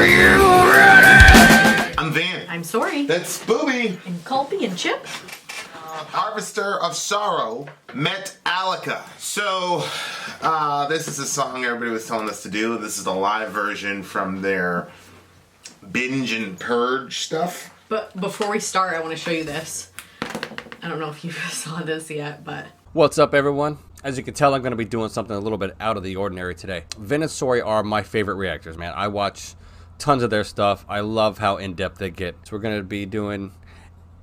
you ready? I'm Van. I'm Sori. That's Booby. And Colby and Chip. Harvestor of Sorrow, Metallica. So, this is a song everybody was telling us to do. This is a live version from their Binge and Purge stuff. But before we start, I want to show you this. I don't know if you saw this yet, but... What's up, everyone? As you can tell, I'm going to be doing something a little bit out of the ordinary today. Vin and Sori are my favorite reactors, man. I watch tons of their stuff. I love how in-depth they get. So we're going to be doing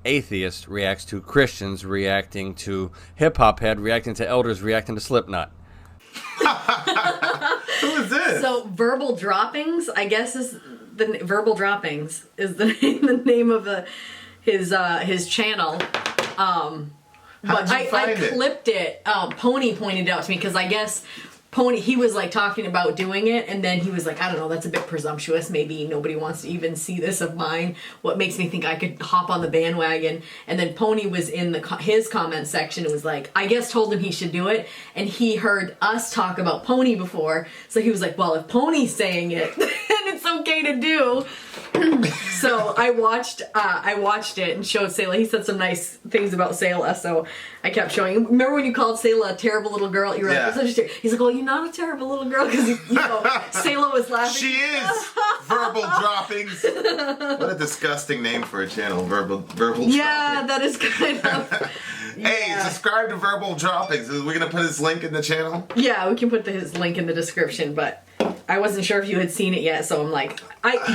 atheists reacts to Christians, reacting to hip-hop head, reacting to elders, reacting to Slipknot. Who is this? So, Verbal Droppings, I guess is the Verbal Droppings is the name of his channel. But I clipped it. Pony pointed it out to me because I guess Pony, he was like talking about doing it, and then he was like, I don't know, that's a bit presumptuous. Maybe nobody wants to even see this of mine. What makes me think I could hop on the bandwagon? And then Pony was in his comment section and was like, I guess told him he should do it, and he heard us talk about Pony before, so he was like, well, if Pony's saying it, then it's okay to do. So I watched it and showed Sayla. He said some nice things about Sayla, so I kept showing him. Remember when you called Sayla a terrible little girl? You were like, he's like, well, you're not a terrible little girl, because Sayla was laughing. She is. Verbal Droppings. What a disgusting name for a channel. Verbal Droppings. Yeah, that is kind of. Hey, subscribe to Verbal Droppings. Are we gonna put his link in the channel? Yeah, we can put his link in the description, but I wasn't sure if you had seen it yet, so I'm like,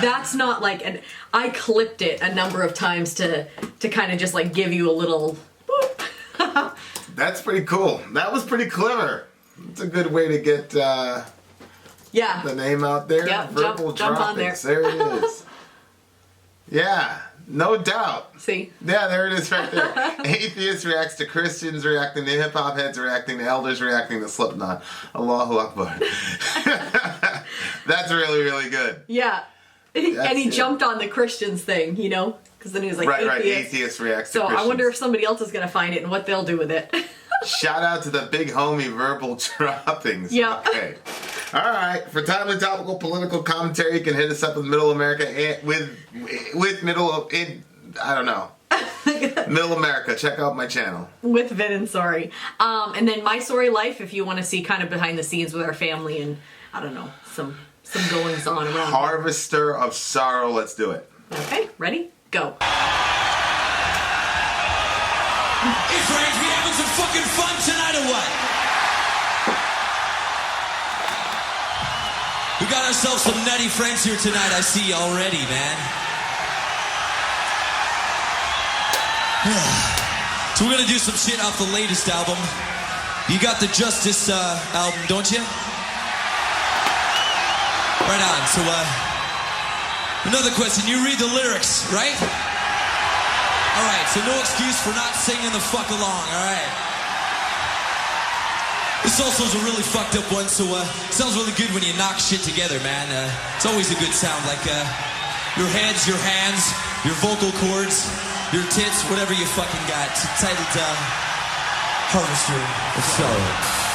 that's not like I clipped it a number of times to kind of just like give you a little boop. That's pretty cool. That was pretty clever. It's a good way to get the name out there. Yeah, Verbal jump on there. There it is. Yeah, no doubt. See? Yeah, there it is right there. Atheist reacts to Christians, reacting to hip-hop heads, reacting to elders, reacting to Slipknot. Allahu Akbar. That's really, really good. Yeah. And he jumped on the Christians thing, because then he was like, right, atheist reacts to Christians. So I wonder if somebody else is going to find it and what they'll do with it. Shout out to the big homie Verbal Droppings. Yeah. Okay. All right. For timely, topical, political commentary, you can hit us up with Middle America with I don't know. Middle America. Check out my channel. With Vin and Sori. And then My Sori Life, if you want to see kind of behind the scenes with our family and, I don't know, some goings on around. Harvestor of Sorrow. Let's do it. Okay. Ready? Go. Hey friends, we having some fucking fun tonight or what? We got ourselves some nutty friends here tonight, I see already, man. So we're gonna do some shit off the latest album. You got the Justice album, don't you? Right on. So another question, you read the lyrics, right? Alright, so no excuse for not singing the fuck along, alright? This also is a really fucked up one, so sounds really good when you knock shit together, man. It's always a good sound, like your heads, your hands, your vocal cords, your tits, whatever you fucking got. It's titled Harvestor of Sorrow.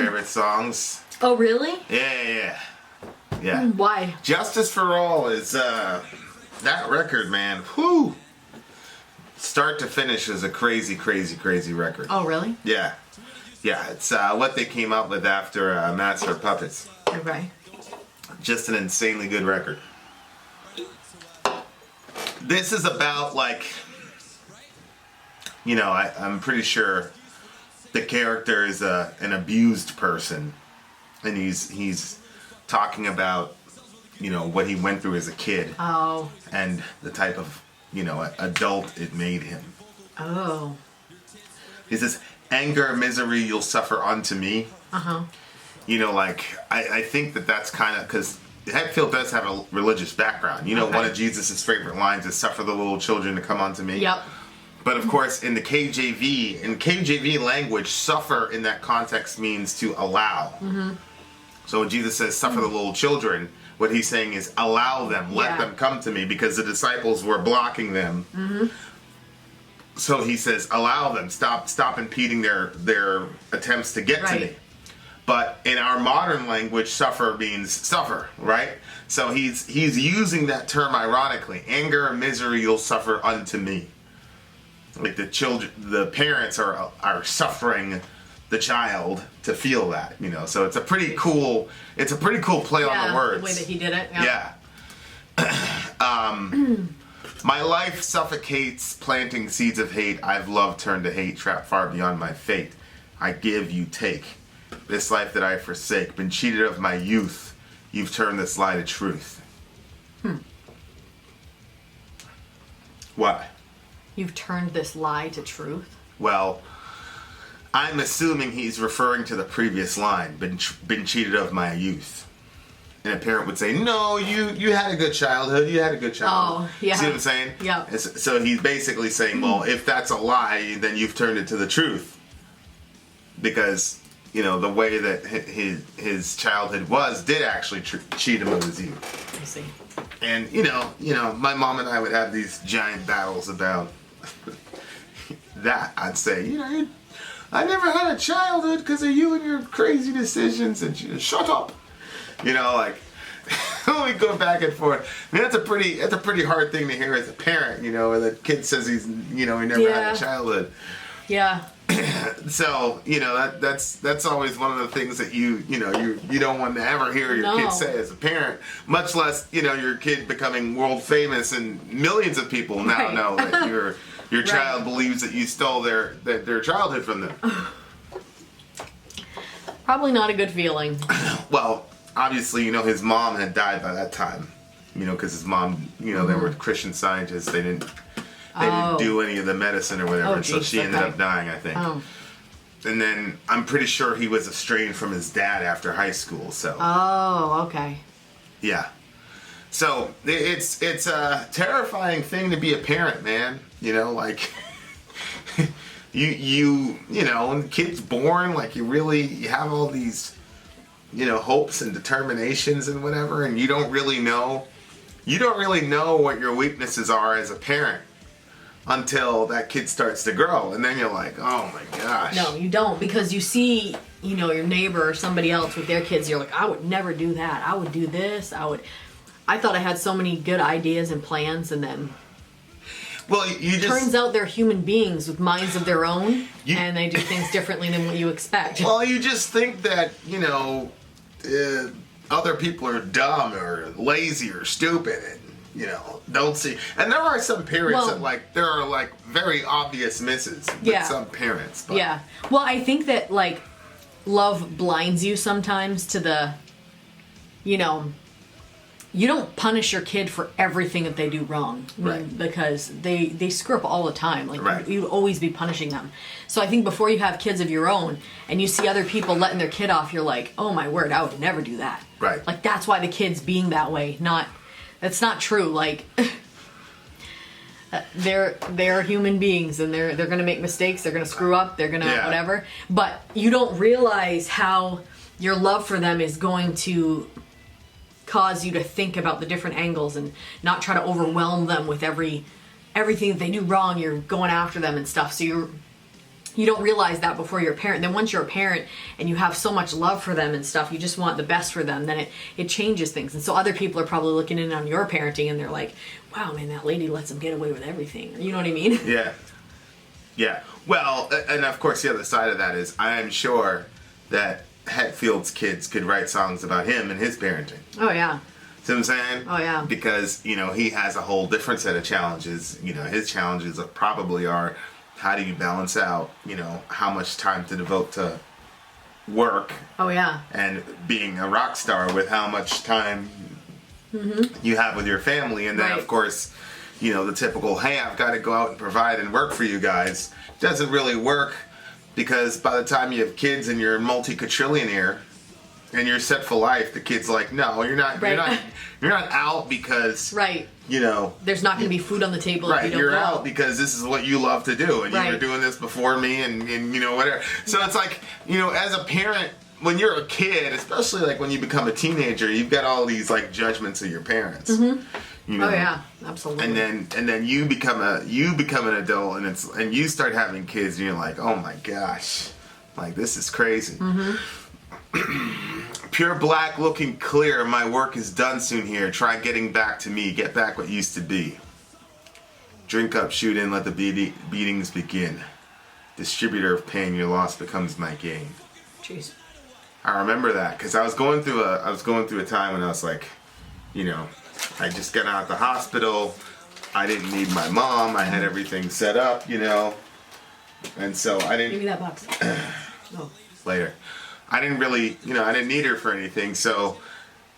favorite songs. Oh, really? Yeah. Why? Justice for All is that record, man. Whew. Start to finish is a crazy record. Oh, really? Yeah. It's what they came up with after Master of Puppets. Okay. Just an insanely good record. This is about, like, you know, I'm pretty sure the character is an abused person, and he's talking about, you know, what he went through as a kid. Oh. And the type of, you know, adult it made him. Oh. He says, anger, misery, you'll suffer unto me. Uh-huh. You know, like, I think that's kind of, because Hetfield does have a religious background. You know, one of Jesus' favorite lines is, suffer the little children to come unto me. Yep. But of course, in KJV language, suffer in that context means to allow. Mm-hmm. So when Jesus says, suffer the little children, what he's saying is, allow them, let them come to me, because the disciples were blocking them. Mm-hmm. So he says, allow them, stop impeding their attempts to get to me. But in our modern language, suffer means suffer, right? So he's using that term ironically. Anger and misery you'll suffer unto me. Like the parents are suffering the child to feel that, you know. So it's a pretty cool play on the words. The way that he did it. Yeah. My life suffocates, planting seeds of hate. I've loved turned to hate, trapped far beyond my fate. I give, you take. This life that I forsake, been cheated of my youth. You've turned this lie to truth. What? You've turned this lie to truth? Well, I'm assuming he's referring to the previous line, been cheated of my youth. And a parent would say, no, you had a good childhood. You had a good childhood. Oh, yeah. See what I'm saying? Yeah. So he's basically saying, well, if that's a lie, then you've turned it to the truth. Because, you know, the way that his childhood did actually cheat him of his youth. I see. And, you know, my mom and I would have these giant battles about that. I'd say, you know, I never had a childhood because of you and your crazy decisions. And she just, shut up. You know, like, we go back and forth. I mean, that's a pretty hard thing to hear as a parent, you know, where the kid says he never had a childhood. Yeah. So, you know, that's always one of the things that you don't want to ever hear your kid say as a parent, much less, you know, your kid becoming world famous and millions of people now know that your child believes that you stole their childhood from them. Probably not a good feeling. Well, obviously, you know, his mom had died by that time, you know, because his mom, you know, they were Christian scientists. They didn't do any of the medicine or whatever, geez, so she ended up dying, I think. Oh. And then I'm pretty sure he was estranged from his dad after high school. So. Oh, okay. Yeah. So it's a terrifying thing to be a parent, man. You know, like you know, when the kid's born, like you have all these, you know, hopes and determinations and whatever, and you don't really know what your weaknesses are as a parent until that kid starts to grow, and then you're like, oh my gosh. No, you don't, because you see, you know, your neighbor or somebody else with their kids, you're like, I would never do that. I would do this. I thought I had so many good ideas and plans, and then turns out they're human beings with minds of their own, and they do things differently than what you expect. Well, you just think that, you know, other people are dumb or lazy or stupid, and, you know, don't see. And there are some parents that, there are, very obvious misses with some parents. But. Yeah. Well, I think that, love blinds you sometimes to the, you know, you don't punish your kid for everything that they do wrong. Right. Because they screw up all the time. You always be punishing them. So I think before you have kids of your own and you see other people letting their kid off, you're like, oh my word, I would never do that. Right. That's why the kid's being that way. That's not true. They're human beings, and they're going to make mistakes. They're going to screw up. They're going to whatever. But you don't realize how your love for them is going to cause you to think about the different angles and not try to overwhelm them with everything that they do wrong. You're going after them and stuff. So you don't realize that before you're a parent. Then once you're a parent and you have so much love for them and stuff, you just want the best for them, then it changes things. And so other people are probably looking in on your parenting and they're like, wow, man, that lady lets them get away with everything. You know what I mean? Yeah. Yeah. Well, and of course the other side of that is I am sure that Hetfield's kids could write songs about him and his parenting. Oh, yeah. See what I'm saying? Oh, yeah. Because, he has a whole different set of challenges. His challenges probably are, how do you balance out, how much time to devote to work? Oh, yeah. And being a rock star with how much time you have with your family. And then, Right. of course, the typical, hey, I've got to go out and provide and work for you guys. Doesn't really work because by the time you have kids and you're a multi-quadrillionaire and you're set for life, the kid's like, no, you're not. Right. You're not out because Right. There's not going to be food on the table if right, you don't you're go. out because this is what you love to do, and you were Right. doing this before me, and whatever. So it's like, as a parent, when you're a kid, especially like when you become a teenager, you've got all these like judgments of your parents. Oh, yeah. Absolutely. And then you become an adult, and you start having kids, and you're like, oh my gosh, like this is crazy. Pure black looking clear. My work is done soon here. Try getting back to me. Get back what used to be. Drink up, shoot in, let the beatings begin. Distributor of pain, your loss becomes my gain. Jeez. I remember that because I was going through a time when I was like, I just got out of the hospital. I didn't need my mom. I had everything set up, and so I didn't. Give me that box. Oh. Later. I didn't really, I didn't need her for anything, so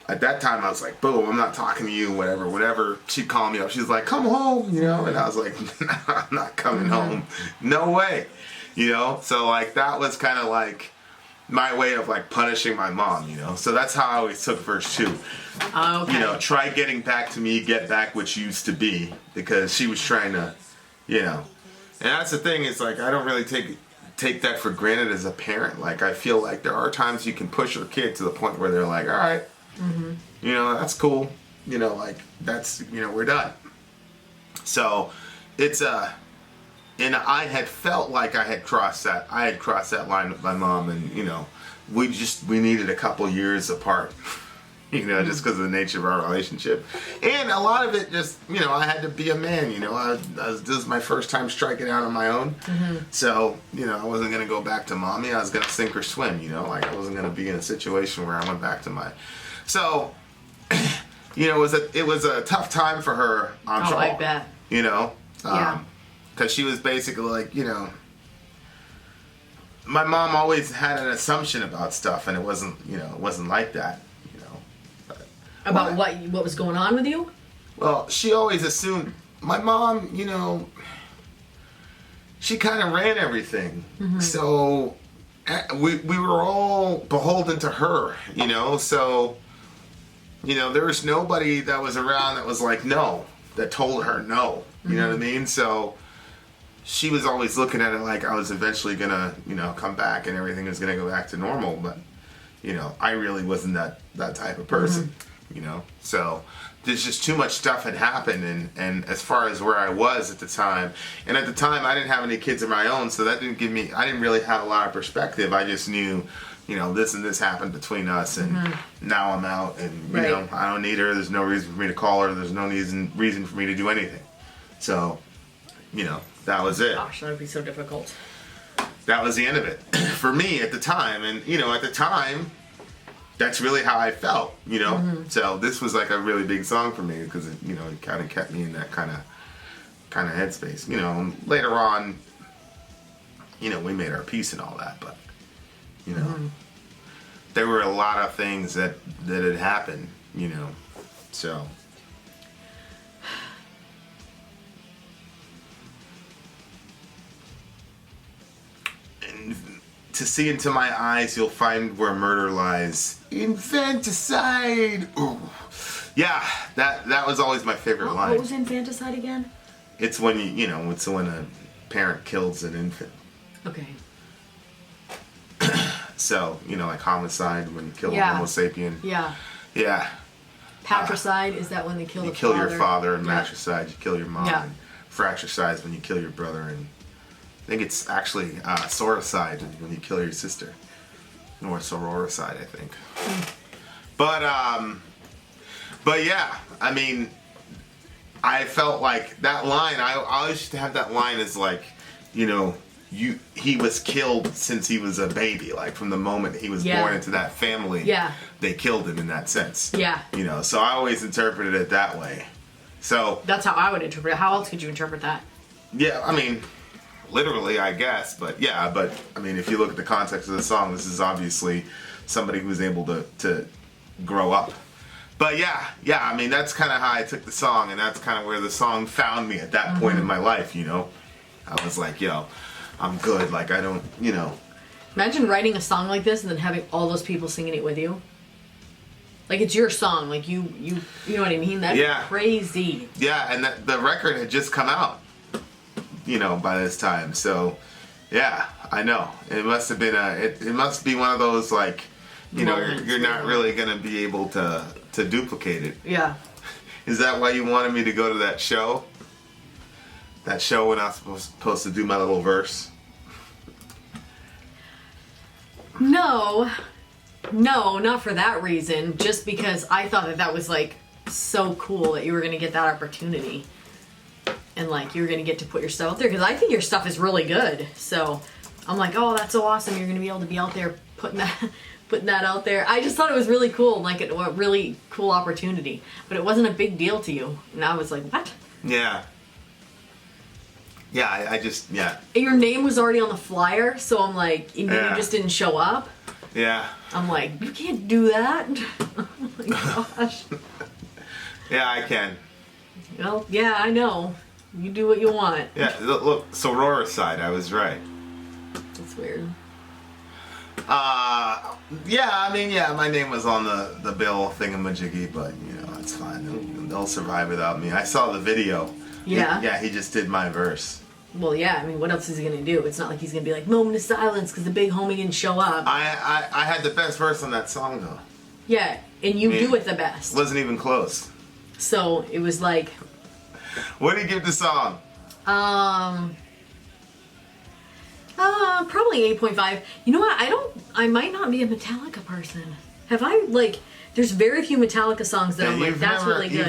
at that time I was like, boom, I'm not talking to you, whatever. She'd call me up, she's like, come home, and I was like, nah, I'm not coming home. No way. So like that was kind of like my way of like punishing my mom, So that's how I always took verse 2. Okay. Try getting back to me, get back what used to be, because she was trying to, And that's the thing, is like I don't really take that for granted as a parent. Like I feel like there are times you can push your kid to the point where they're like, all right, that's cool, like that's, we're done. So it's and I had felt like I had crossed that line with my mom, and we needed a couple years apart. Just because of the nature of our relationship. And a lot of it just, I had to be a man, this is my first time striking out on my own. So, I wasn't going to go back to mommy. I was going to sink or swim, like I wasn't going to be in a situation where I went back to my... So, it was a tough time for her, I'm sure. I bet. Yeah. Because she was basically like, my mom always had an assumption about stuff, and it wasn't like that. About what was going on with you? Well, she always assumed my mom, she kind of ran everything. So we were all beholden to her, So, there was nobody that was around that was like, no, that told her no. You know what I mean? So she was always looking at it like I was eventually going to, come back and everything was going to go back to normal. But, I really wasn't that type of person. So there's just too much stuff had happened, and as far as where I was at the time, and at the time I didn't have any kids of my own, so that didn't I didn't really have a lot of perspective. I just knew, this and this happened between us, and now I'm out, and I don't need her. There's no reason for me to call her. There's no reason for me to do anything. So, that was it. Gosh, that would be so difficult. That was the end of it for me at the time, and at the time, that's really how I felt, So this was like a really big song for me because it kind of kept me in that kind of headspace. Later on, we made our peace and all that, but there were a lot of things that had happened, So and to see into my eyes, you'll find where murder lies. Infanticide! Ooh. Yeah, that was always my favorite line. What was infanticide again? It's when it's when a parent kills an infant. Okay. So, like homicide when you kill a Homo sapien. Yeah. Yeah. Patricide, is that when they kill the father? You kill your father, and matricide, you kill your mom. Yeah. And fratricide is when you kill your brother, and think it's actually sororicide when you kill your sister. Or sororicide, I think. But yeah, I mean, I felt like that line, I always used to have that line as like, you know, he was killed since he was a baby. Like from the moment he was born into that family, they killed him in that sense. Yeah. You know, so I always interpreted it that way. So that's how I would interpret it. How else could you interpret that? Yeah, I mean, literally, I guess, but yeah, but I mean, if you look at the context of the song, this is obviously somebody who was able to grow up. But yeah, I mean, that's kind of how I took the song, and that's kind of where the song found me at that point in my life, you know? I was like, yo, I'm good, like, I don't, you know. Imagine writing a song like this and then having all those people singing it with you. Like, it's your song, like, you know what I mean? That's crazy. Yeah, and the record had just come out, you know, by this time, so, yeah, I know. It must have been it must be one of those, like, you know, you're not really going to be able to duplicate it. Yeah. Is that why you wanted me to go to that show? That show when I was supposed to do my little verse? No, not for that reason. Just because I thought that was, like, so cool that you were going to get that opportunity. And, like, you were going to get to put your stuff out there. Because I think your stuff is really good. So, I'm like, oh, that's so awesome. You're going to be able to be out there putting that out there. I just thought it was really cool, like a really cool opportunity. But it wasn't a big deal to you. And I was like, what? Yeah. Yeah, I just, yeah. And your name was already on the flyer, so I'm like, and you just didn't show up? Yeah. I'm like, you can't do that. Oh my gosh. Yeah, I can. Well, yeah, I know. You do what you want. Yeah, look, sororicide, I was right. That's weird. Yeah, I mean, yeah, my name was on the bill thingamajiggy, but, you know, it's fine. They'll survive without me. I saw the video. Yeah? He just did my verse. Well, yeah, I mean, what else is he going to do? It's not like he's going to be like, moment of silence because the big homie didn't show up. I had the best verse on that song, though. Yeah, and you do it the best. Wasn't even close. So, it was like... What do you give the song? Probably 8.5. You know what? I might not be a Metallica person. Have I, like... There's very few Metallica songs that I'm like, that's really good.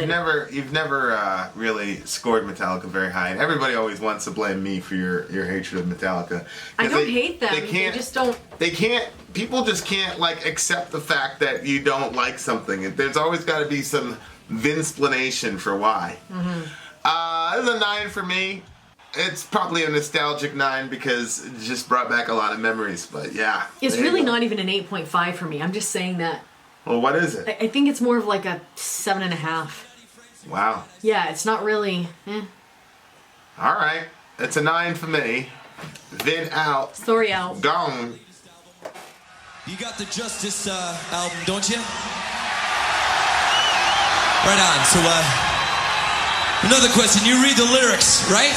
You've never really scored Metallica very high, and everybody always wants to blame me for your hatred of Metallica. I don't hate them. They just don't. They can't. People just can't like accept the fact that you don't like something. There's always got to be some vinsplanation for why. It's a 9 for me. It's probably a nostalgic 9 because it just brought back a lot of memories. But yeah, it's really not even an 8.5 for me. I'm just saying that. Well, what is it? I think it's more of like a 7.5. Wow. Yeah, it's not really. All right, it's a 9 for me. Vin out. Sori out. Gone. You got the Justice album, don't you? Right on. So, another question. You read the lyrics, right?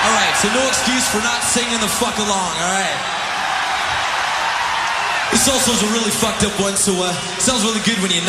All right. So no excuse for not singing the fuck along. All right. This also is a really fucked up one, so sounds really good when you